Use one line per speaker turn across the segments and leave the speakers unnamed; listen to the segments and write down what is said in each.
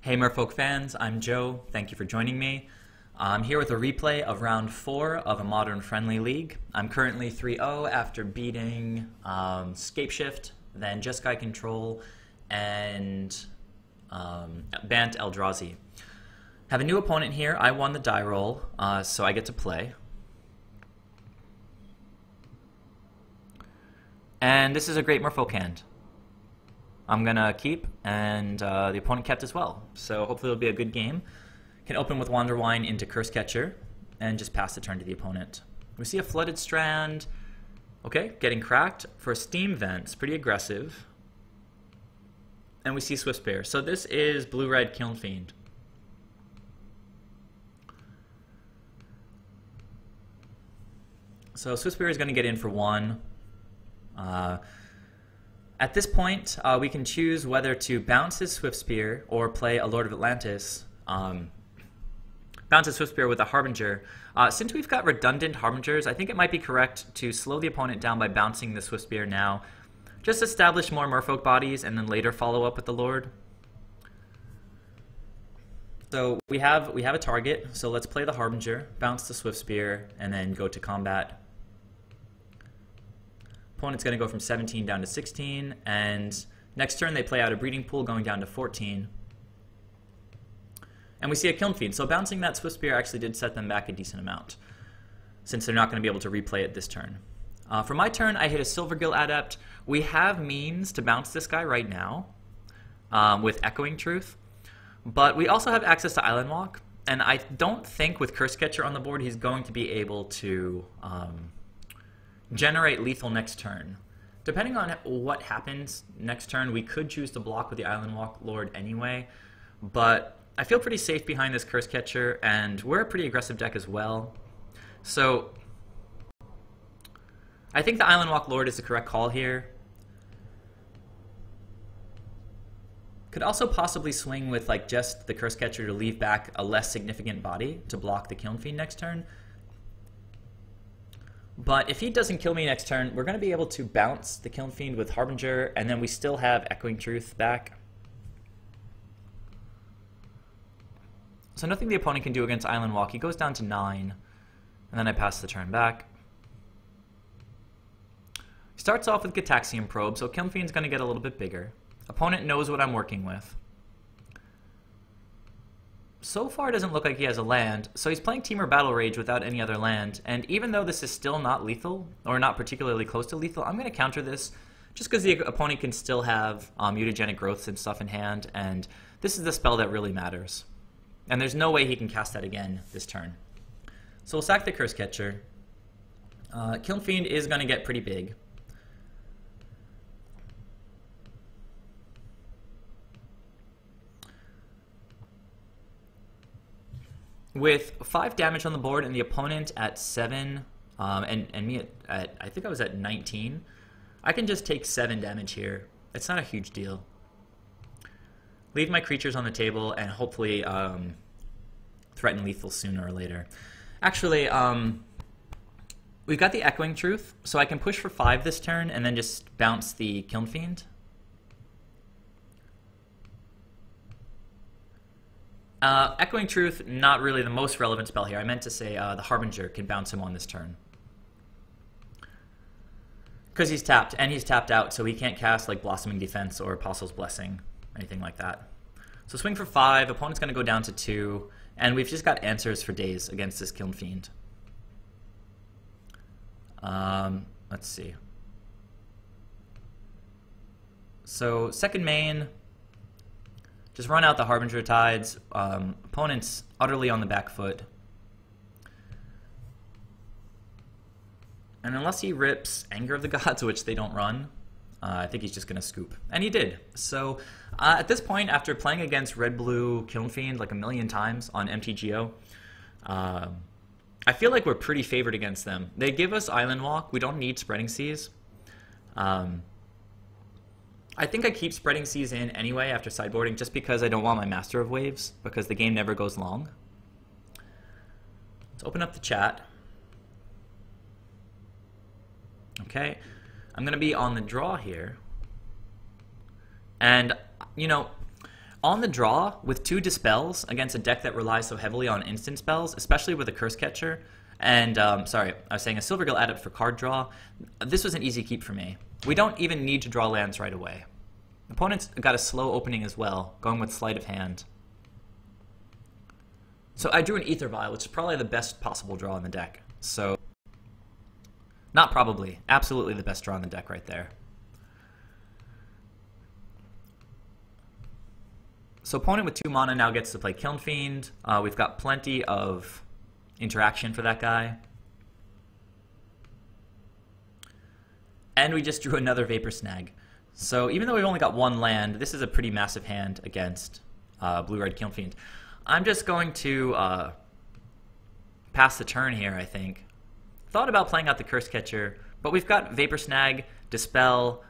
Hey Merfolk fans, I'm Joe. Thank you for joining me. I'm here with a replay of round 4 of a Modern Friendly League. I'm currently 3-0 after beating Scapeshift, then Jeskai Control, and Bant Eldrazi. Have a new opponent here. I won the die roll, so I get to play. And this is a great Merfolk hand. I'm going to keep, and the opponent kept as well. So hopefully it'll be a good game. Can open with Wanderwine into Cursecatcher, and just pass the turn to the opponent. We see a Flooded Strand. Okay, getting cracked for Steam Vents. Pretty aggressive. And we see Swiftspear. So this is blue-red Kiln Fiend. So Swiftspear is going to get in for 1. At this point, we can choose whether to bounce his Swiftspear or play a Lord of Atlantis. Bounce his Swiftspear with a Harbinger. Since we've got redundant Harbingers, I think it might be correct to slow the opponent down by bouncing the Swiftspear now. Just establish more Merfolk bodies and then later follow up with the Lord. So we have a target, so let's play the Harbinger, bounce the Swiftspear, and then go to combat. Opponent's going to go from 17 down to 16, and next turn they play out a Breeding Pool going down to 14. And we see a Kiln Fiend, so bouncing that Swiftspear actually did set them back a decent amount, since they're not going to be able to replay it this turn. For my turn, I hit a Silvergill Adept. We have means to bounce this guy right now with Echoing Truth, but we also have access to Island Walk, and I don't think with Cursecatcher on the board he's going to be able to generate lethal next turn. Depending on what happens next turn, we could choose to block with the Island Walk Lord anyway, but I feel pretty safe behind this Cursecatcher, and we're a pretty aggressive deck as well. So I think the Island Walk Lord is the correct call here. Could also possibly swing with like just the Cursecatcher to leave back a less significant body to block the Kiln Fiend next turn. But if he doesn't kill me next turn, we're going to be able to bounce the Kiln Fiend with Harbinger, and then we still have Echoing Truth back. So nothing the opponent can do against Island Walk. He goes down to 9, and then I pass the turn back. Starts off with Gitaxian Probe, so Kiln Fiend's going to get a little bit bigger. Opponent knows what I'm working with. So far, it doesn't look like he has a land, so he's playing Temur Battle Rage without any other land, and even though this is still not lethal, or not particularly close to lethal, I'm going to counter this, just because the opponent can still have mutagenic growths and stuff in hand, and this is the spell that really matters. And there's no way he can cast that again this turn. So we'll sack the Cursecatcher. Kiln Fiend is going to get pretty big. With 5 damage on the board and the opponent at 7, and me at I think I was at 19, I can just take 7 damage here. It's not a huge deal. Leave my creatures on the table and hopefully threaten lethal sooner or later. Actually, we've got the Echoing Truth, so I can push for 5 this turn and then just bounce the Kiln Fiend. Echoing Truth, not really the most relevant spell here. I meant to say the Harbinger can bounce him on this turn. Because he's tapped, and he's tapped out, so he can't cast like Blossoming Defense or Apostle's Blessing, anything like that. So swing for 5, opponent's going to go down to 2, and we've just got answers for days against this Kiln Fiend. Let's see. So second main, just run out the Harbinger Tides. Opponent's utterly on the back foot. And unless he rips Anger of the Gods, which they don't run, I think he's just going to scoop. And he did. So at this point, after playing against Red-Blue Kiln Fiend like a million times on MTGO, I feel like we're pretty favored against them. They give us Island Walk. We don't need Spreading Seas. I think I keep Spreading Seas in anyway after sideboarding just because I don't want my Master of Waves, because the game never goes long. Let's open up the chat. Okay, I'm going to be on the draw here. And, you know, On the draw, with 2 Dispels against a deck that relies so heavily on instant spells, especially with a Cursecatcher, and, sorry, I was saying a Silvergill Adept for card draw, this was an easy keep for me. We don't even need to draw lands right away. Opponents got a slow opening as well, going with Sleight of Hand. So I drew an AEther Vial, which is probably the best possible draw in the deck. So, not probably, absolutely the best draw in the deck right there. So opponent with 2 mana now gets to play Kiln Fiend. We've got plenty of interaction for that guy. And we just drew another Vapor Snag. So even though we've only got 1 land, this is a pretty massive hand against blue-red Kiln Fiend. I'm just going to pass the turn here, I think. Thought about playing out the Cursecatcher, but we've got Vapor Snag, Dispel,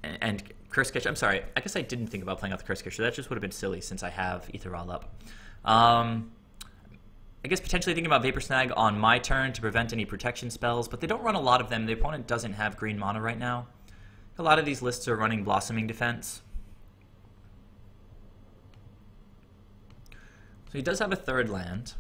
and Cursecatcher. I'm sorry, I guess I didn't think about playing out the Cursecatcher. That just would have been silly since I have AEther Vial up. I guess potentially thinking about Vapor Snag on my turn to prevent any protection spells, but they don't run a lot of them. The opponent doesn't have green mana right now. A lot of these lists are running Blossoming Defense. So he does have a 3rd land.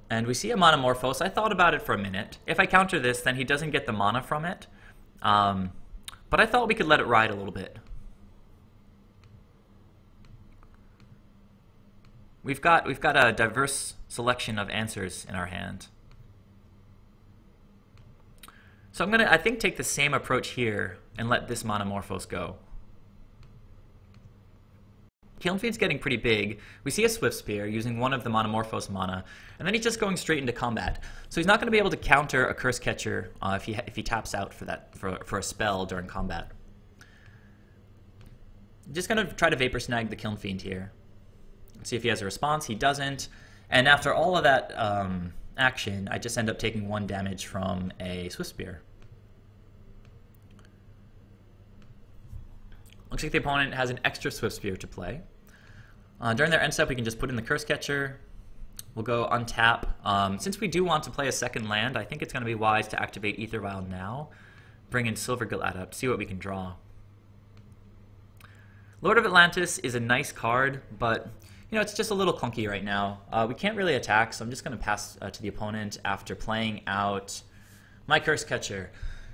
And we see a Monomorphose. I thought about it for a minute. If I counter this, then he doesn't get the mana from it. But I thought we could let it ride a little bit. We've got a diverse selection of answers in our hand. So I'm gonna, I think, take the same approach here and let this Monomorphose go. Kiln Fiend's getting pretty big. We see a Swift Spear using one of the Monomorphose mana, and then he's just going straight into combat. So he's not going to be able to counter a Cursecatcher if he taps out for a spell during combat. Just going to try to Vapor Snag the Kiln Fiend here. See if he has a response. He doesn't. And after all of that action, I just end up taking 1 damage from a Swift Spear. Looks like the opponent has an extra Swift Spear to play. During their end step, we can just put in the Cursecatcher. We'll go untap. Since we do want to play a 2nd land, I think it's going to be wise to activate AEther Vial now. Bring in Silvergill Adept, see what we can draw. Lord of Atlantis is a nice card, but you know, it's just a little clunky right now. We can't really attack, so I'm just going to pass to the opponent after playing out my Cursecatcher.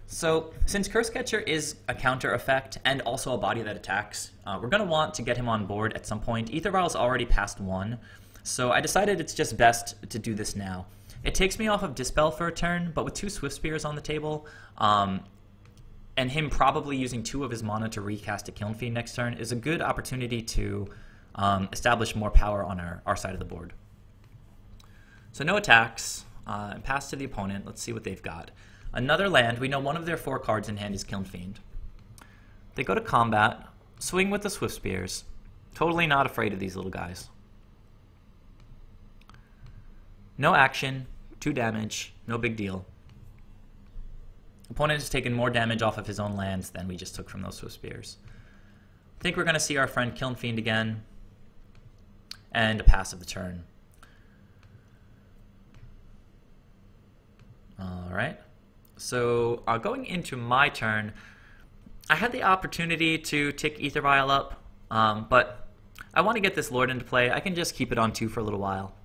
So, since Cursecatcher is a counter effect and also a body that attacks, we're going to want to get him on board at some point. AEther Vial's already past 1, so I decided it's just best to do this now. It takes me off of Dispel for a turn, but with 2 Swift Spears on the table, and him probably using 2 of his mana to recast a Kiln Fiend next turn is a good opportunity to establish more power on our side of the board. So no attacks, pass to the opponent. Let's see what they've got. Another land. We know one of their 4 cards in hand is Kiln Fiend. They go to combat, swing with the Swift Spears. Totally not afraid of these little guys. No action, 2 damage, no big deal. Opponent has taken more damage off of his own lands than we just took from those Swift Spears. I think we're going to see our friend Kiln Fiend again. And a pass of the turn. Alright. So, going into my turn, I had the opportunity to tick AEther Vial up, but I want to get this Lord into play. I can just keep it on 2 for a little while.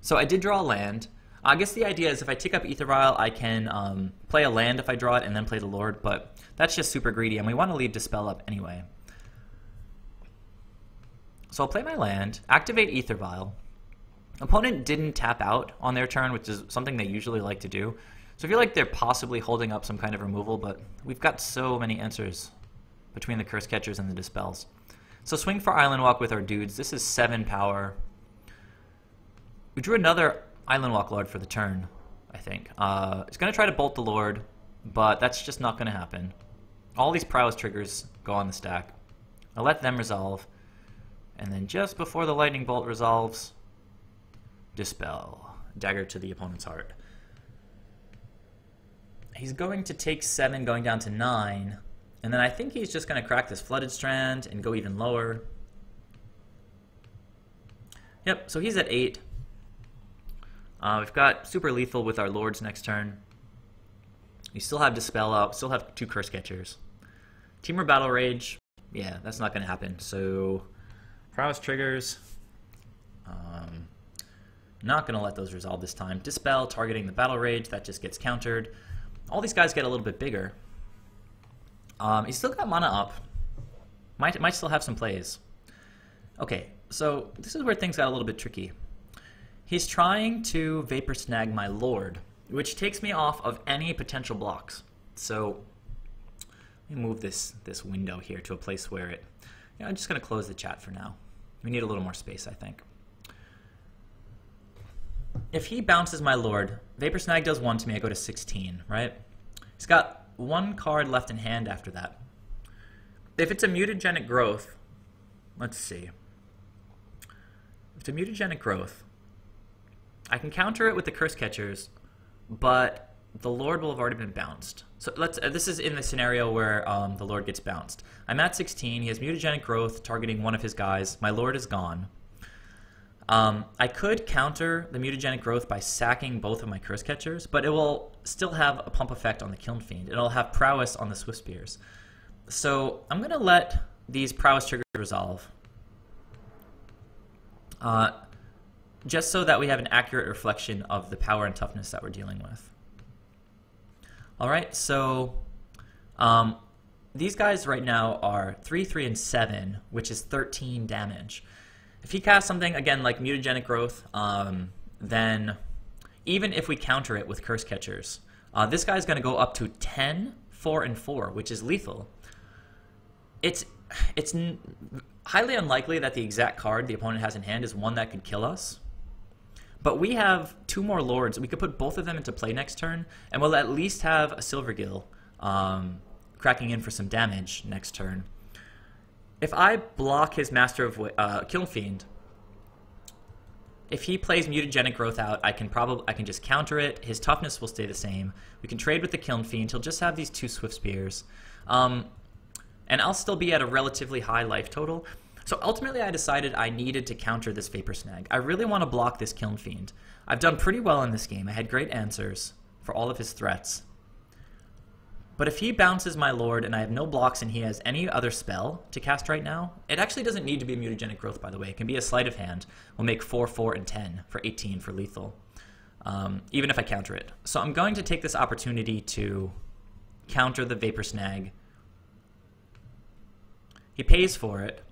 So I did draw a land. I guess the idea is if I tick up AEther Vial, I can play a land if I draw it and then play the Lord, but that's just super greedy, and we want to leave Dispel up anyway. So I'll play my land, activate AEther Vial. Opponent didn't tap out on their turn, which is something they usually like to do. So I feel like they're possibly holding up some kind of removal, but we've got so many answers between the Cursecatchers and the Dispels. So swing for Island Walk with our dudes. This is 7 power. We drew another Island Walk Lord for the turn, I think. It's going to try to bolt the Lord, but that's just not going to happen. All these prowess triggers go on the stack. I'll let them resolve. And then just before the Lightning Bolt resolves, Dispel. Dagger to the opponent's heart. He's going to take 7 going down to 9. And then I think he's just going to crack this Flooded Strand and go even lower. Yep, so he's at 8. We've got Super Lethal with our Lords next turn. You still have Dispel out, still have 2 Cursecatchers. Temur Battle Rage, yeah, that's not going to happen. So, Prowess triggers. Not going to let those resolve this time. Dispel, targeting the Battle Rage, that just gets countered. All these guys get a little bit bigger. He's still got mana up. Might still have some plays. Okay, so this is where things got a little bit tricky. He's trying to Vapor Snag my Lord, which takes me off of any potential blocks. So let me move this window here to a place where it... I'm just going to close the chat for now. We need a little more space, I think. If he bounces my Lord, Vapor Snag does 1 to me, I go to 16, right? He's got 1 card left in hand after that. If it's a Mutagenic Growth, let's see. If it's a Mutagenic Growth, I can counter it with the Cursecatchers, but the Lord will have already been bounced. So this is in the scenario where the Lord gets bounced. I'm at 16, he has Mutagenic Growth targeting one of his guys, my Lord is gone. I could counter the Mutagenic Growth by sacking both of my Cursecatchers, but it will still have a pump effect on the Kiln Fiend. It'll have Prowess on the Swift Spears. So I'm going to let these Prowess triggers resolve. Just so that we have an accurate reflection of the power and toughness that we're dealing with. Alright, so these guys right now are 3, 3, and 7, which is 13 damage. If he casts something, again, like Mutagenic Growth, then even if we counter it with Cursecatchers, this guy's going to go up to 10, 4, and 4, which is lethal. It's highly unlikely that the exact card the opponent has in hand is one that could kill us. But we have 2 more Lords. We could put both of them into play next turn, and we'll at least have a Silvergill cracking in for some damage next turn. If I block his Master of Kiln Fiend, if he plays Mutagenic Growth out, I can just counter it. His toughness will stay the same. We can trade with the Kiln Fiend. He'll just have these 2 Swift Spears. And I'll still be at a relatively high life total. So ultimately I decided I needed to counter this Vapor Snag. I really want to block this Kiln Fiend. I've done pretty well in this game. I had great answers for all of his threats. But if he bounces my Lord and I have no blocks and he has any other spell to cast right now, it actually doesn't need to be a Mutagenic Growth, by the way. It can be a Sleight of Hand. We'll make 4, 4, and 10 for 18 for lethal, even if I counter it. So I'm going to take this opportunity to counter the Vapor Snag. He pays for it.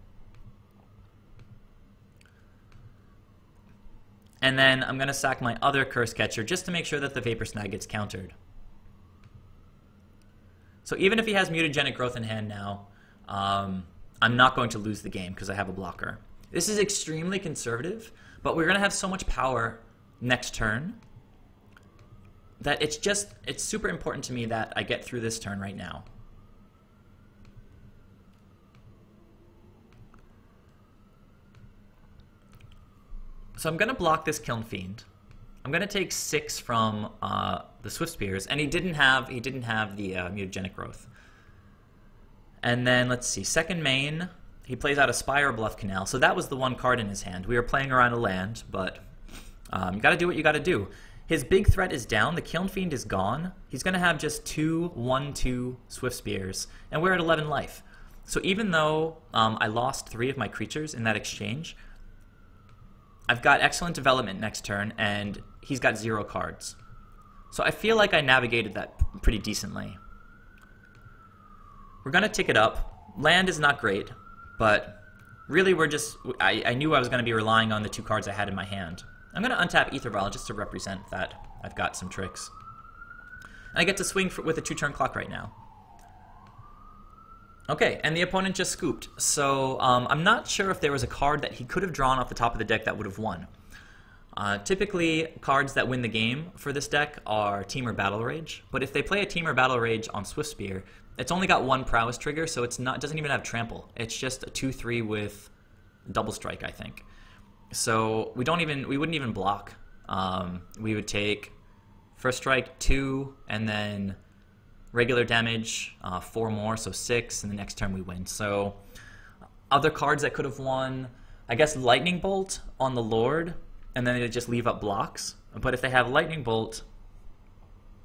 And then I'm going to sack my other Cursecatcher just to make sure that the Vapor Snag gets countered. So even if he has Mutagenic Growth in hand now, I'm not going to lose the game because I have a blocker. This is extremely conservative, but we're going to have so much power next turn that it's super important to me that I get through this turn right now. So I'm going to block this Kiln Fiend. I'm going to take 6 from the Swift Spears, and he didn't have the Mutagenic Growth. And then, let's see, second main, he plays out a Spire Bluff Canal, so that was the 1 card in his hand. We were playing around a land, but you got to do what you got to do. His big threat is down, the Kiln Fiend is gone. He's going to have just 2 1/2 Swift Spears, and we're at 11 life. So even though I lost 3 of my creatures in that exchange, I've got excellent development next turn, and he's got 0 cards. So I feel like I navigated that pretty decently. We're going to tick it up. Land is not great, but really I knew I was going to be relying on the 2 cards I had in my hand. I'm going to untap AEther Vial just to represent that I've got some tricks. And I get to swing with a 2-turn clock right now. Okay, and the opponent just scooped. So I'm not sure if there was a card that he could have drawn off the top of the deck that would have won. Typically, cards that win the game for this deck are Temur Battle Rage. But if they play a Temur Battle Rage on Swift Spear, it's only got 1 Prowess trigger, so it doesn't even have Trample. It's just a 2/3 with Double Strike, I think. So we wouldn't even block. We would take first strike 2, and then regular damage 4 more, so 6, and the next turn we win. So other cards that could have won, I guess Lightning Bolt on the Lord, and then they just leave up blocks. But if they have Lightning Bolt,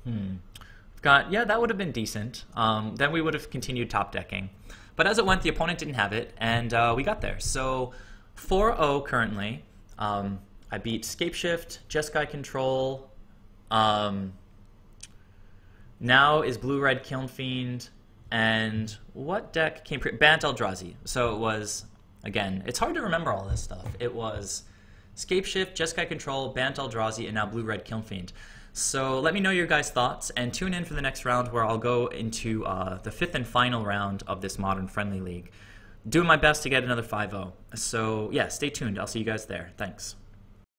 let's Yeah, that would have been decent. Then we would have continued top decking. But as it went, the opponent didn't have it, and we got there. So 4-0 currently. I beat Scapeshift, Jeskai Control. Now is Blue-Red Kiln Fiend. And what deck came Bant Eldrazi. So it was, again, it's hard to remember all this stuff. It was Scapeshift, Jeskai Control, Bant Eldrazi, and now Blue-Red Kiln Fiend. So let me know your guys' thoughts, and tune in for the next round where I'll go into the 5th and final round of this Modern Friendly League. Doing my best to get another 5-0. So yeah, stay tuned. I'll see you guys there. Thanks.